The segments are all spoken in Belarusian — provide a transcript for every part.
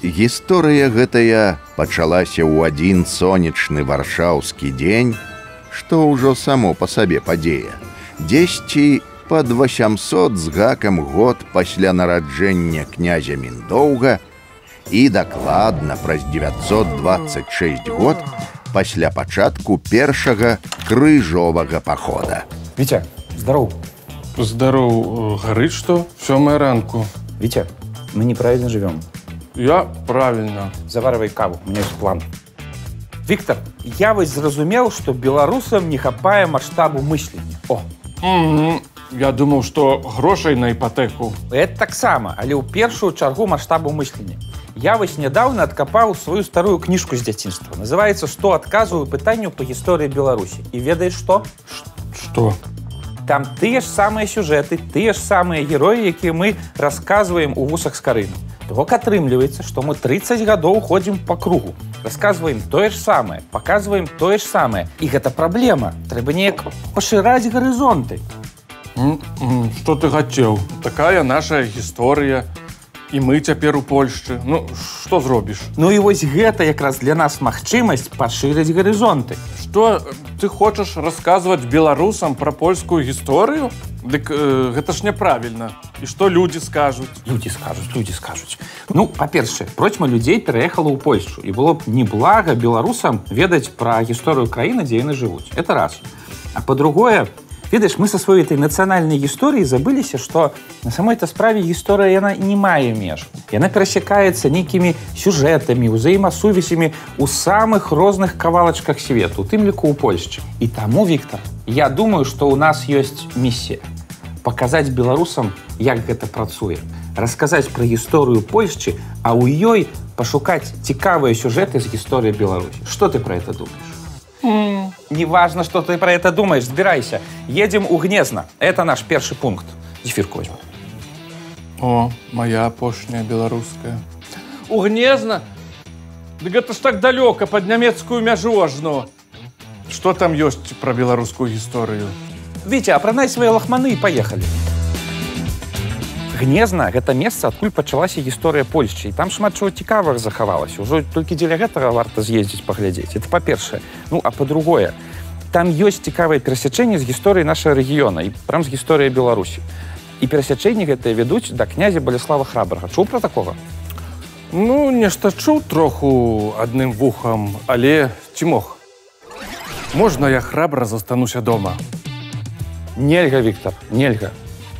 Гісторыя гэтая пачалася ў адзін сонечны варшаўскі дзень, што ўжо само па сабе падзея. Дзесьці пад 800 з гакам год пасля нараджэння князя Міндоўга і дакладна праз 926 год пасля пачатку першага крыжовага пахода. Витя, здоров. Здоров. Горит что? 7 ранку. Витя, мы неправильно живем. Я правильно. Заваривай каву, у меня есть план. Виктор, я вось зразумел, что белорусам не хапае масштабу мыслення. О! Я думал, что грошей на ипотеку. Это таксама, але ў першую чаргу масштабу мыслення. Я вось нядаўна адкапаў сваю старую кніжку з дзяцінства. Называецца «100 адказаў і пытанняў па гісторыі Беларусі». І ведаеш што? Что? Там тыя ж самыя сюжэты, тыя ж самыя героі, якія мы расказваем у вусах з карыну. Так атрымліваецца, што мы 30 гадоў ходзім па кругу. Расказваем тое ж самае, паказваем тое ж самае. І гэта праблема. Трэба неяк пашыраць гарызонты. Что ты хотел? Такая наша гісторыя. І мы цяпер у Польшчы. Ну, што зробіш? Ну і вось гэта якраз для нас магчымасць пашырыць гарызонты. Што, ты хочаш расказваць беларусам пра польскую гісторыю? Дык гэта ж няправільна. І што людзі скажуць? Людзі скажуць. Ну, па-першае, процьма людзей пераехала ў Польшчу. І было б неблага беларусам ведаць пра гісторыю краіны, дзе яны жывуць. Это раз. А па-другое, ведаеш, мы са сваёй этой нацыянальнай гісторыі забыліся, што на самой-то справе гісторыя яна не мае меж. Яна перасякаецца нейкімі сюжэтамі, узаемасувязямі ў самых розных кавалачках свету, у тым ліку ў Польшчы. І таму, Віктор, я думаю, што ў нас ёсць місія паказаць беларусам, як гэта працуе, расказаць пра гісторыю Польшчы, а ў ёй пашукаць цікавыя сюжэты з гісторыі Беларусі. Што ты пра гэта думаешь? Неважно, что ты про это думаешь, сбирайся. Едем у Гнезна. Это наш первый пункт. Зефирку возьму. О, моя апошняя беларуская. У Гнезна? Дык гэта ж так далёка, пад нямецкую мяжу ажно. Што там ёсць пра беларускую гісторыю? Витя, апранай свае лахманы і паехалі. Гнезна – гэта месца, адкуль пачалася гісторыя Польшчы. І там шмат чого цікавых захавалася. Ужо толькі дзеля гэтага варта з'ездзіць паглядзець. Это па-першае. Ну, а па-другое, там ёсць цікавыя перасячэнні з гісторыі нашага рэгіёна і прям з гісторыі Беларусі. І перасячэнні гэтыя вядуць да князя Баляслава Храбрага. Чуў пра такога? Ну, нешта чуў троху адным вухам, але ці мог? Можна я храбра застануся дома? Нельга, Віктор, нельга.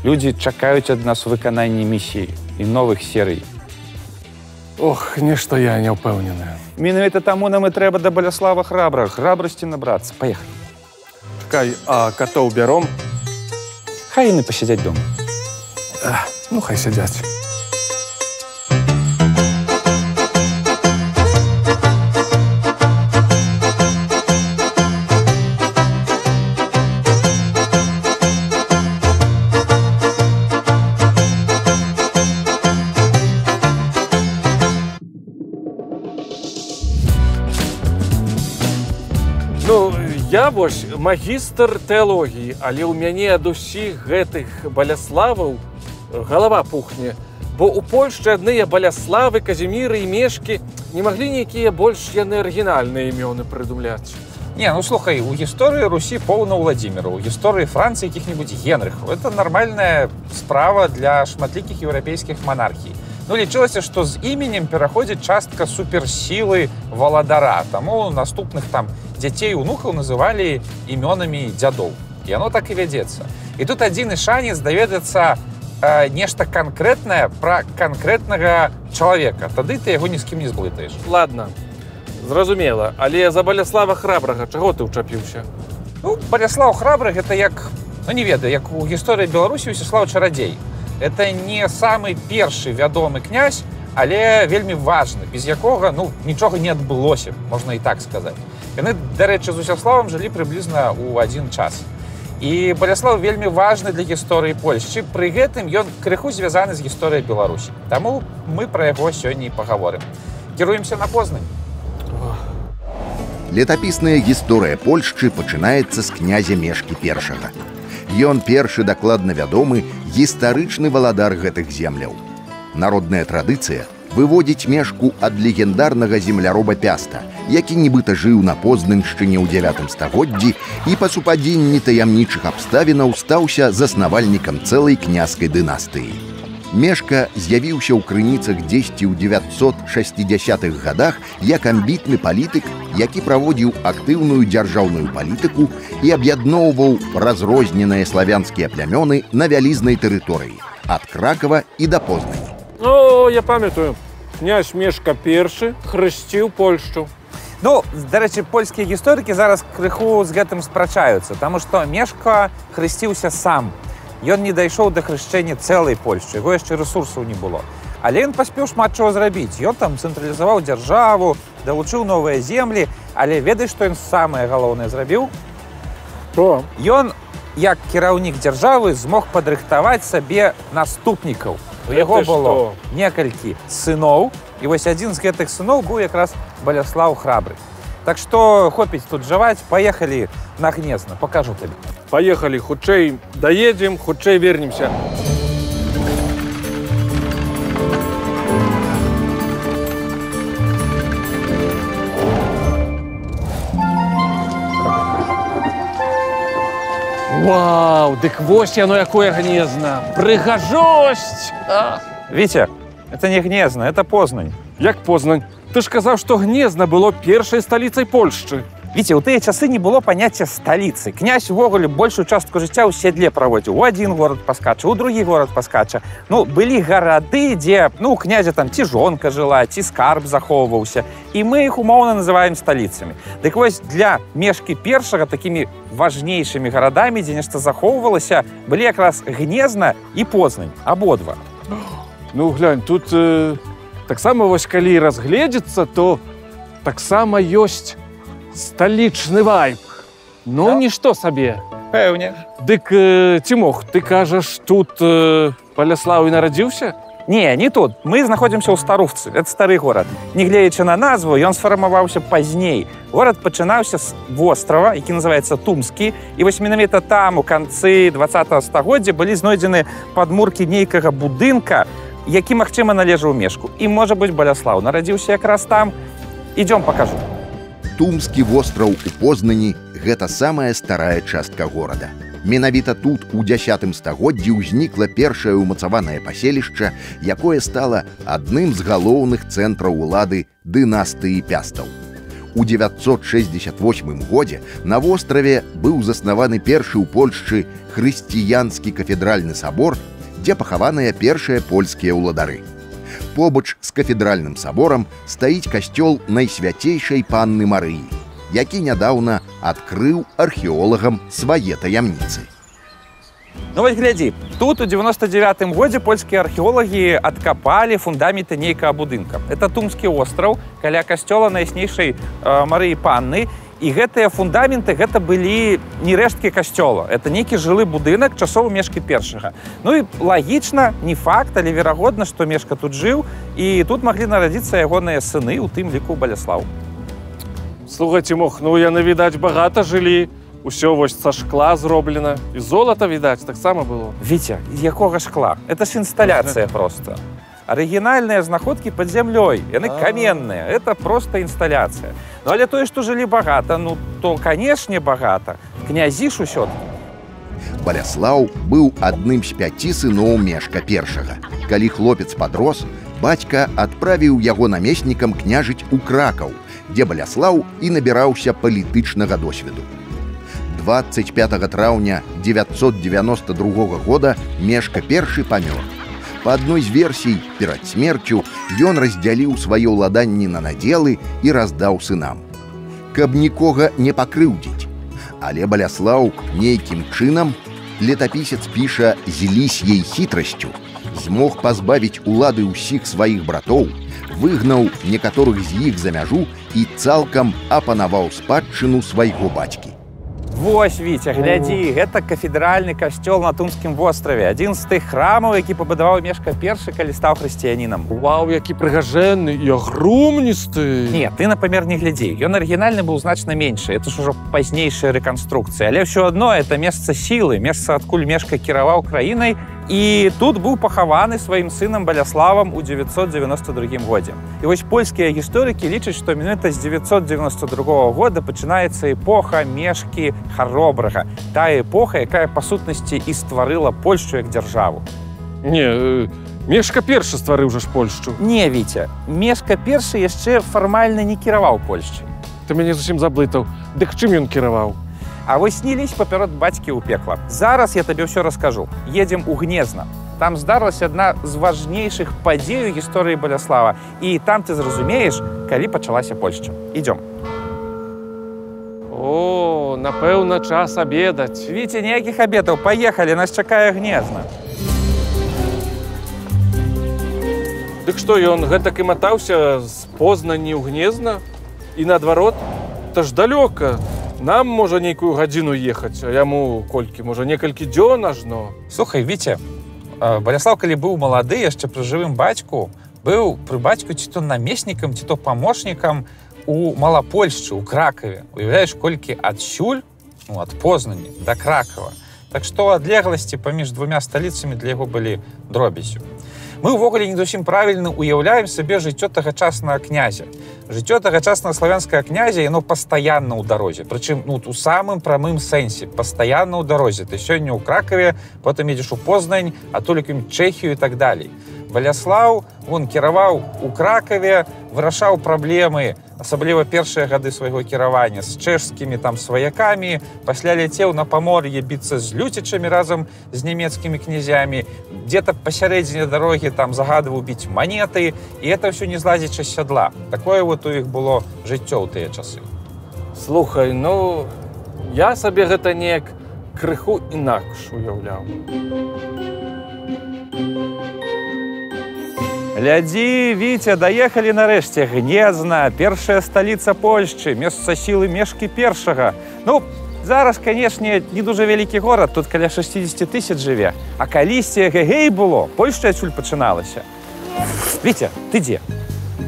Людзі чакаюць ад нас выканання місіі і новых серый. Ох, нешта я не ўпэўнены. Менавіта таму нам і трэба да Баляслава Храбрага, храбрасці набрацца. Паехалі. Чакай, а катоў бяром? Хай яны пасядзяць дома. Ну, хай сядзяць. Я вось магістр тэалогіі, але ў мяне ад усіх гэтых баляславаў галава пухне. Бо ў Польшчы адныя баляславы, казіміры і мешкі не маглі нейкія больш яны арыгінальныя імёны прыдумляць. Не, ну слухай, у гісторыі Русі поўна Владзіміраў, у гісторыі Францыі якіх-небудзь Генрыхаў. Это нармальная справа для шматлікіх еўрапейскіх монархій. Ну, лічылася, што з іменем пераходзіць частка суперсілы валадара. Таму наступных там дзяцей і унукаў называлі імёнамі дзядоў. І оно так і вядзецца. І тут адзіны шанец даведацца нешта канкрэтнае пра канкрэтнага чалавека. Тады ты яго ні з кім не зблытаеш. Ладно, зразумела. Але за Баляслава Храбрага чаго ты ўчапіўся? Ну, Баляслав Храбры гэта як, ну не ведаю, як у гісторыі Беларусі Усіслаў Чарадзей. Это не самы першы вядомы князь, але вельмі важны, без якога, ну, нічога не адбылося, можна і так сказаць. Яны, дарэчы, з Усяславам жылі прыблізна ў адзін час. І Баляслав вельмі важны для гісторыі Польшчы, пры гэтым ён крыху звязаны з гісторыяй Беларусі. Таму мы пра яго сёння і пагаворым. Кіруемся на Познань. Летапісная гісторыя Польшчы пачынаецца з князя Мешкі I. Ён першы дакладна вядомы гістарычны валадар гэтых земляў. Народная традыцыя выводзіць Мешку ад легендарнага земляроба Пяста, які нібыта жыў на Познаншчыне ў 9 стагоддзі і па супадзенні таямнічых абставінаў стаўся заснавальнікам цэлай княскай дынастыі. Мешка з'явіўся ў крыніцах дзесьці ў 960-х гадах як амбітны палітык, які праводзіў актыўную дзяржаўную палітыку і аб'ядноўваў разрозненыя славянскія плямёны на вялізнай тэрыторыі ад Кракава і да Познані. Ну, я памятаю, князь Мешка I хрысціў Польшчу. Ну, дарэчы, польскія гісторыкі зараз крыху з гэтым спрачаюцца, таму што Мешка хрысціўся сам. Ён не дайшоў да хрышчэння цэлай Польшчы, яго яшчэ рэсурсаў не было. Але ён паспеў шмат чаго зрабіць. Ён там цэнтралізаваў дзяржаву, далучыў новыя землі, але ведаеш, што ён самае галоўнае зрабіў? Што? Ён, як кіраўнік дзяржавы, змог падрыхтаваць сабе наступнікаў. У яго было некалькі сыноў, і вось адзін з гэтых сыноў быў якраз Баляслаў Храбры. Так што хопіць тут жаваць, паехалі на Гнезна, пакажу табе. Паехалі, хутчэй даедзем, хутчэй вернемся. Вау, дык вось яно якое Гнезна! Прыгажосць! Віця, это не Гнезна, это Познань. Як Познань? Ты ж казаў, што Гнезна было першай сталіцай Польшчы. Віця, у тыя часы не было паняцця сталіцы. Князь увогуле большую частку жыцця ў седле праводзіў. У адзін горад паскача, у другі горад паскача. Ну, былі гарады, дзе, у князя там ці жонка жыла, ці скарб захоўваўся. І мы іх умоўна называем сталіцамі. Дык вось для Мешкі I такімі важнейшымі гарадамі, дзе нешта захоўвалася, былі якраз Гнезна і Познань, абодва. Ну, глянь, тут таксама вось калі разгледзецца, то таксама ёсць сталічны вайб. Ну, нішто сабе. Пэўне. Дык, Цімох, ты кажаш, тут Баляслаў і нарадзіўся? Не, не тут. Мы знаходзімся ў Старówцы. Это стары горад. Нягледзячы на назву, ён сфармаваўся пазней. Горад пачынаўся з вострава, які называецца Тумскі. І вось менавіта там, у канцы 20-го стагоддзя, былі знойдзены падмуркі нейкага будынка, які, магчыма, належаў Мешку. І, можа быць, Баляслаў нарадзіўся якраз там. Ідзём пакажу. Тумскі востраў у Познані – гэта самая старая частка горада. Менавіта тут у 10 стагоддзі ўзнікла першае ўмацаванае паселішча, якое стала адным з галоўных цэнтраў улады дынастыі Пястаў. У 968 годзе на востраве быў заснаваны першы ў Польшчы хрысціянскі кафедральны сабор, дзе пахаваныя першыя польскія ўладары. Побач з кафедральным саборам стаіць касцёл Найсвяцейшай Панны Марыі, які нядаўна адкрыў археолагам свае таямніцы. Ну вось глядзі, тут у 99-м годзе польскія археолагі адкапалі фундаменты нейкага будынка. Это Тумскі остраў, каля касцёла Найяснейшай Марыі Панны. І гэтыя фундаменты, гэта былі не рэшткі касцёла. Это нейкі жылы будынак часоў Мешкі I. Ну і лагічна, не факт, але верагодна, што Мешка тут жыў, і тут маглі нарадзіцца ягоныя сыны, у тым ліку Баляслаў. Слухай, Цімох, ну яны, відаць, багата жылі. Усё вось са шкла зроблена. І золата, відаць, таксама было. Віця, якога шкла? Это ж інсталяцыя проста. Арыгінальныя знаходкі пад зямлёй, яны каменныя, это проста інсталяцыя. Ну, але тое, што жылі багата, ну, то, канешне, багата. Князі ж усё-такі. Баляслаў быў адным з 5 сыноў Мешка I. Калі хлопец падрос, бацька адправіў яго намеснікам княжыць у Кракаў, дзе Баляслаў і набіраўся палітычнага досведу. 25 траўня 992 года Мешка I памёр. Па адной з версій, перад смерцю ён раздзяліў свае ўладанні на надзелы і раздаў сынам, каб нікога не пакрыўдзіць. Але Баляслаў нейкім чынам, летапісец піша з лісьей хітрасцю, змог пазбавіць улады ўсіх сваіх братоў, выгнаў некаторых з іх за мяжу і цалкам апанаваў спадчыну свайго бацькі. Вось, Віця, глядзі, гэта кафедральны касцёл на Тумскім востраве. Адзін з тых храмаў, які пабудаваў Мешка I, калі стаў хрысціянінам. Вау, які прыгажэнны і агромністы. Не, ты на памер не глядзі. Ён арыгінальны быў значна меншы. Это ж ужо пазнейшая рэканструкцыя. Але ўсё адно, это месца сілы, месца, адкуль Мешка кіраваў краінай, І тут быў пахаваны сваім сынам Баляславам у 992 годзе. І вось польскія гісторыкі лічаць, што менавіта з 992 года пачынаецца эпоха Мешкі Харобрага. Тая эпоха, якая па сутнасці і стварыла Польшчу як дзяржаву. Не, Мешка першы стварыў жа ж Польшчу. Не, Віця, Мешка першы яшчэ фармальна не кіраваў Польшчай. Ты мяне зусім заблытаў. Дык чым ён кіраваў? А вось не лезь паперад бацькі ў пекла. Зараз я табе ўсё раскажу. Едзем у Гнезна. Там здарылася адна з важнейшых падзей у гісторыі Баляслава. І там ты зразумееш, калі пачалася Польшча. Ідём. О, напэўна, час абедаць. Віця, ніякіх абедаў. Паехалі, нас чакае Гнезна. Дык што, ён гэтак і матаўся з Познані ў Гнезна? І наадварот? Та ж далёка. Нам, можа, нейкую гадзіну ехаць, а яму колькі, можа, некалькі дзён ажно. Слухай, Віця, Баляслав, калі быў малады, яшчэ пры жывым бацьку, быў пры бацьку ці то намеснікам, ці то памочнікам у Малапольшчы, у Кракаве. Уяўляеш, колькі адсюль, ад Познані да Кракава. Так што адлегласці паміж двумя сталіцамі для яго былі дробязю. Мы ўвогуле не зусім правільна уяўляем сабе жыццё тагачаснага князя. Жыццё тагачаснага славянскага князя, яно пастаянна ў дарозе. Прычым, у самым прамым сэнсе, пастаянна ў дарозе. Ты сёння ў Кракаве, потым едзеш у Познань, а толікам Чэхію і так далей. Баляслаў, он кіраваў у Кракаве, вырашаў праблемы, асабліва першыя гады свайго кіравання з чэшскімі там сваякамі, пасля ляцеў на Памор'е біцца з люцічамі разам з нямецкімі князямі, дзе-то пасярэдзіне дарогі там загадваў біць манеты, і это ўсё не злазячы з сядла. Такое вот у іх было жыццё ў тыя часы. Слухай, ну, я сабе гэта неяк крыху інакш уяўляў. Глядзі, Віця, даехалі нарэшце. Гнезна, першая сталіца Польшчы, месца сілы Мешкі першага. Ну, зараз, канешне, не дужа вялікі горад, тут каля 60 000 жыве. А калісьці гэй было, Польшча адсюль пачыналася. Віця, ты дзе?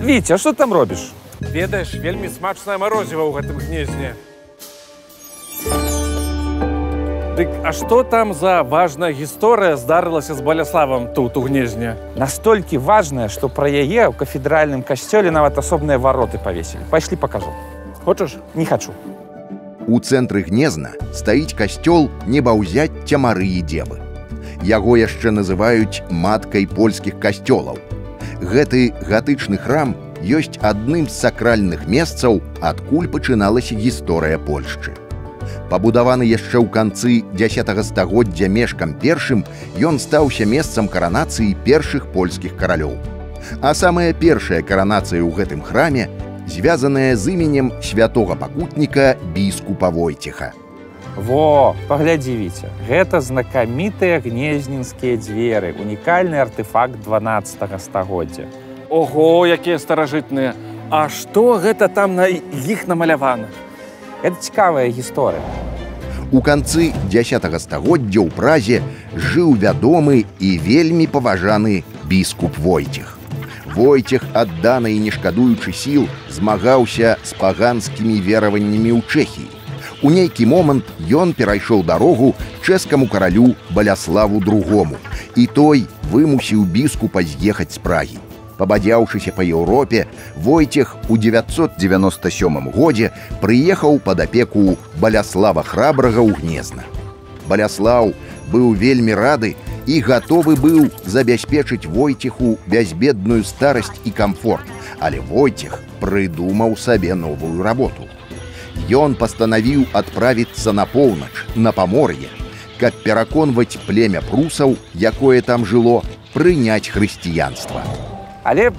Віця, што там робіш? Ведаеш, вельмі смачнае марозіва ў гэтым Гнезне. Дык, а што там за важная гісторыя здарылася з Баляславам тут, у Гнезне? Настолькі важная, што пра яе ў кафедральным касцёле нават асобныя вароты павесілі. Пайшлі пакажу. Хочаш? Не хачу. У цэнтры Гнезна стаіць касцёл Небаўзяцця Марыі Дзевы. Яго яшчэ называюць маткай польскіх касцёлаў. Гэты гатычны храм ёсць адным з сакральных месцаў, адкуль пачыналася гісторыя Польшчы. Пабудаваны яшчэ ў канцы 10 стагоддзя Мешкам першым, ён стаўся месцам каранацыі першых польскіх каралёў. А самая першая каранацыя ў гэтым храме звязаная з іменем святога пакутніка біскупа Войцеха. Во, паглядзі, Віця, гэта знакамітыя гнезненскія дзверы, унікальны артэфакт 12 стагоддзя. Ого, якія старажытныя! А што гэта там на іх намалявана? Гэта цікавая гісторыя. У канцы 10 стагоддзя ў Празе жыў вядомы і вельмі паважаны біскуп Войцех. Войцех, адданы і не шкадуючы сіл, змагаўся з паганскімі вераваннямі ў Чэхіі. У нейкі момант ён перайшоў дарогу чэшскаму каралю Баляславу II, і той вымусіў біскупа з'ехаць з Прагі. Пабадзяўшыся па Еўропе, Войцех у 997 годзе прыехаў пад апеку Баляслава Храбрага ў Гнезна. Баляслаў быў вельмі рады і гатовы быў забяспечыць Войцеху бязбедную старасць і камфорт, але Войцех прыдумаў сабе новую работу. Ён пастанавіў адправіцца на поўнач, на Памор'е, каб пераконваць племя прусаў, якое там жыло, прыняць хрысціянства. Але,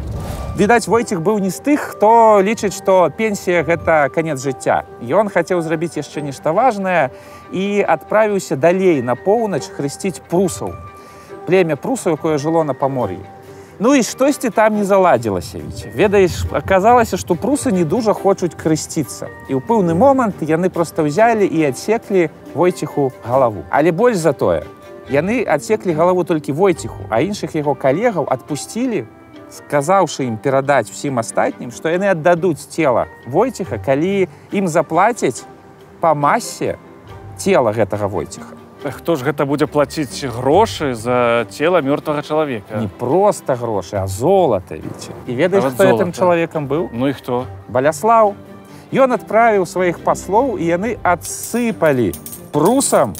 відаць, Войцех быў не з тых, хто лічыць, што пенсія – гэта канец жыцця. Ён хацеў зрабіць яшчэ нешта важнае і адправіўся далей на поўнач хрысціць прусаў. Племя прусаў, якое жыло на Памор'і. Ну і штосьці там не заладзілася, Віця. Ведаеш, аказалася, што прусы не дужа хочуць крысціцца. І ў пэўны момант яны проста ўзялі і адсеклі Войцеху галаву. Але больш за тое, яны адсеклі галаву толькі Войцеху, а іншых яго калегаў адпусцілі, сказаўшы ім перадаць усім астатнім, што яны аддадуць цела Войцеха, калі ім заплацяць па масе цела гэтага Войцеха. Хто ж гэта будзе плаціць грошы за цела мёртвага чалавека? Не проста грошы, а золата, Віця. І ведаеш, Нават хто золата. гэтым чалавекам быў? Ну і хто? Баляслаў. Ён адправіў сваіх паслоў, і яны адсыпалі прусам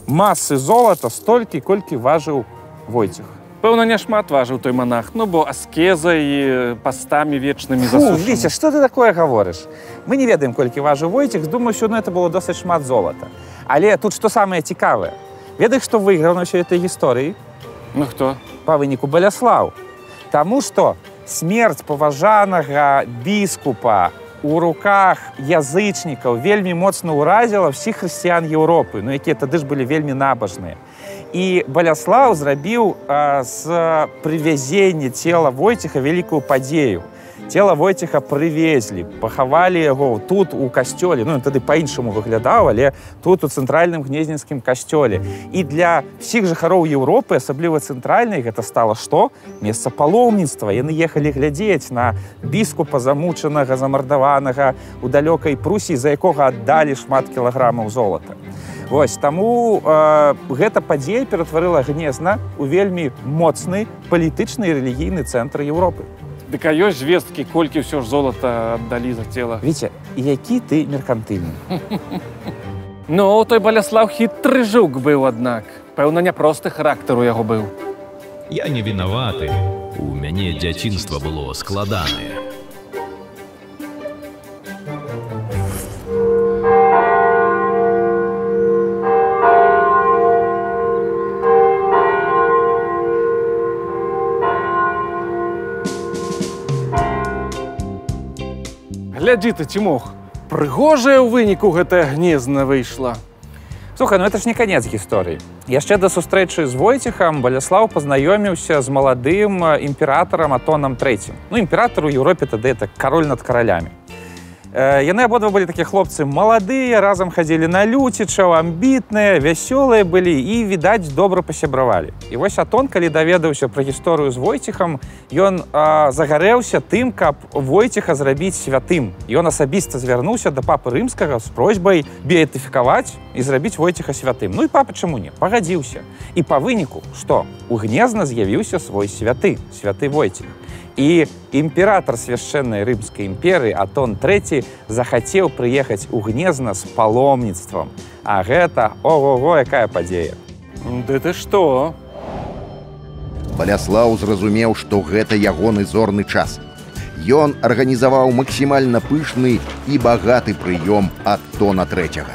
масы золата столькі, колькі важыў Войцех. Пэўна, няшмат важыў той манах, ну бо аскеза і пастамі вечнымі Фу, засушаны. Віця, што ты такое гаворыш? Мы не ведаем, колькі важыў Войцех, думаю, що это было досыць шмат золата. Але тут што самае цікавае? Ведаеш, што выйграў на ўсёй этой гісторыі? Ну хто? Па выніку Баляслаў. Таму што смерць паважанага біскупа у руках язычнікаў вельмі моцна ўразіла ўсіх хрысціян Еўропы, ну якія тады ж былі вельмі набажныя. І Баляслаў зрабіў з прывязення цела Войцеха вялікую падзею. Цела Войцеха прывезлі, пахавалі яго тут у касцёле, ну тады па-іншаму выглядаў, але тут у цэнтральным гнезненскім касцёле. І для ўсіх жыхароў Еўропы, асабліва цэнтральнай, гэта стала што? Месца паломніцтва. Яны ехалі глядзець на біскупа замучанага, замардаванага у далёкай Прусіі, за якога аддалі шмат кілаграмаў золата. Вось, таму гэта падзея ператварыла Гнезна ў вельмі моцны палітычны і рэлігійны цэнтр Еўропы. Дык а ёсць звесткі, колькі ўсё ж золата аддалі за цела? Віця, які ты меркантыльны. Ну, той Баляслаў хітры жук быў, аднак. Пэўна, няпросты характар у яго быў. Я не вінаваты. У мяне дзяцінства было складанае. Глядзі ты, Цімох, прыгожая ў выніку гэтая Гнезна выйшла. Слухай, ну это ж не канец гісторыі. Яшчэ да сустрэчы з Войцехам Баляслаў пазнаёміўся з маладым імператарам Атонам III. Ну, імператар у Еўропе тады это кароль над каралямі. Яны абодва былі такія хлопцы маладыя, разам хадзілі на люцічаў, амбітныя, вясёлыя былі і, відаць, добра пасябравалі. І вось Атон, калі даведаўся пра гісторыю з Войцехам, ён загарэўся тым, каб Войцеха зрабіць святым. Ён асабіста звярнуўся да папы рымскага з просьбай беатыфікаваць і зрабіць Войцеха святым. Ну і папа чаму не? Пагадзіўся. І па выніку, што? У Гнезна з'явіўся свой святы, святы Войцех. І імператар свяшчэннай рымскай імперыі Атон III захацеў прыехаць у Гнезна з паломніцтвам. А гэта, ого-го, якая падзея. Ды ты што? Баляслаў зразумеў, што гэта ягоны зорны час. Ён арганізаваў максімальна пышны і багаты прыём Атона III.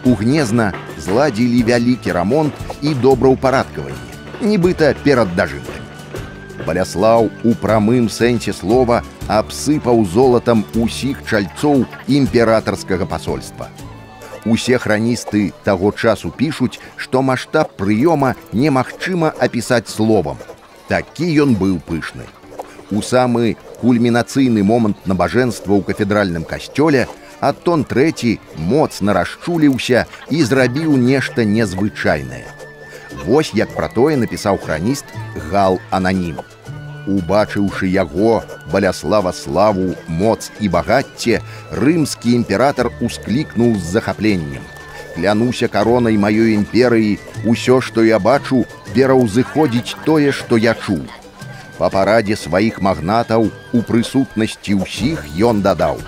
У Гнезна зладзілі вялікі рамонт і добраўпарадкаванне, нібыта перад дажынкамі. Баляслаў у прамым сэнсе слова абсыпаў золатам усіх чальцоў імператарскага пасольства. Усе храністы таго часу пішуць, што маштаб прыёма немагчыма апісаць словам. Такі ён быў пышны. У самы кульмінацыйны момант набажэнства ў кафедральным касцёле Атон III моцна расчуліўся і зрабіў нешта незвычайнае. Вось як пра тое напісаў храніст Гал Ананім. Убачыўшы яго, Баляслава славу, моц і багацце, рымскі імператар усклікнуў з захапленнем. Клянуся каронай маёй імперыі, усё, што я бачу, пераўзыходзіць тое, што я чуў. Па парадзе сваіх магнатаў у прысутнасці ўсіх ён дадаў: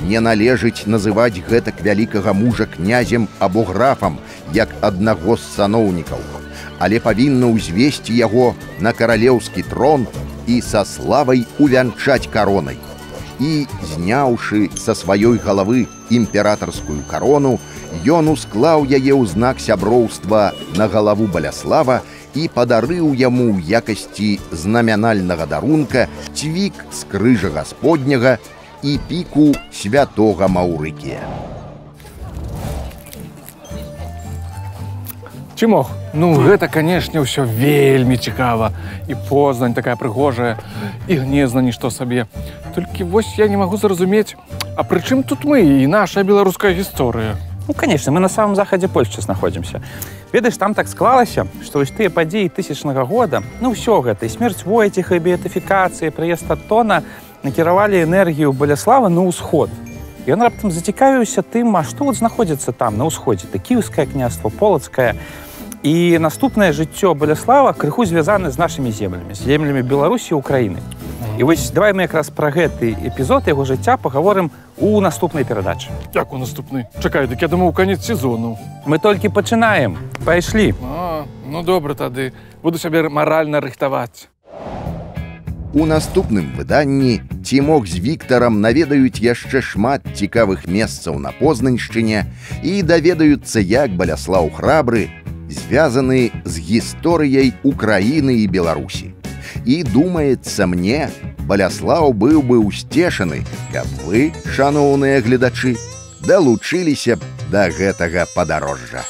не належыць называць гэтак вялікага мужа князем або графам, як аднаго з саноўнікаў, але павінна ўзвесці яго на каралеўскі трон і са славай увянчаць каронай. І, зняўшы са сваёй галавы імператарскую карону, ён усклаў яе ў знак сяброўства на галаву Баляслава і падарыў яму ў якасці знамянальнага дарунка цвік з крыжа гасподняга і піку святога Маўрыкія. Цімох, ну гэта, канешне, ўсё вельмі цікава. І Познань такая прыгожая, і Гнезна нішто сабе. Толькі вось я не магу зразумець, а пры чым тут мы і наша беларуская гісторыя? Ну, конечно, мы на самом заходе Польшчы знаходзімся. Ведаеш, там так склалася, што вось тыя падзеі 1000-го года, ну ўсё гэта, і смерць Войцеха, і беатыфікацыя, прыезд Атона накіравалі энергію Баляслава на ўсход. І ён раптам зацікавіўся тым, а што вот знаходзіцца там, на ўсходзе. Это Кіеўскае княства, Полацкае. І наступнае жыццё Баляслава крыху звязаны з нашымі землямі Беларусі і Украіны. І вось давай мы якраз пра гэты эпізод яго жыцця пагаворым у наступнай перадачы. Як у наступны? Чакай, дык я думаў, канец сезону. Мы толькі пачынаем. Пайшлі. Ну добра тады. Буду сябе маральна рыхтаваць. У наступным выданні Цімок з Віктарам наведаюць яшчэ шмат цікавых месцаў на Познаньшчыне і даведаюцца, як Баляслаў Храбры звязаны з гісторыяй Украіны і Беларусі. І думаецца мне, Баляслаў быў бы ўсцешаны, каб вы, шаноўныя гледачы, далучыліся б да гэтага падарожжа.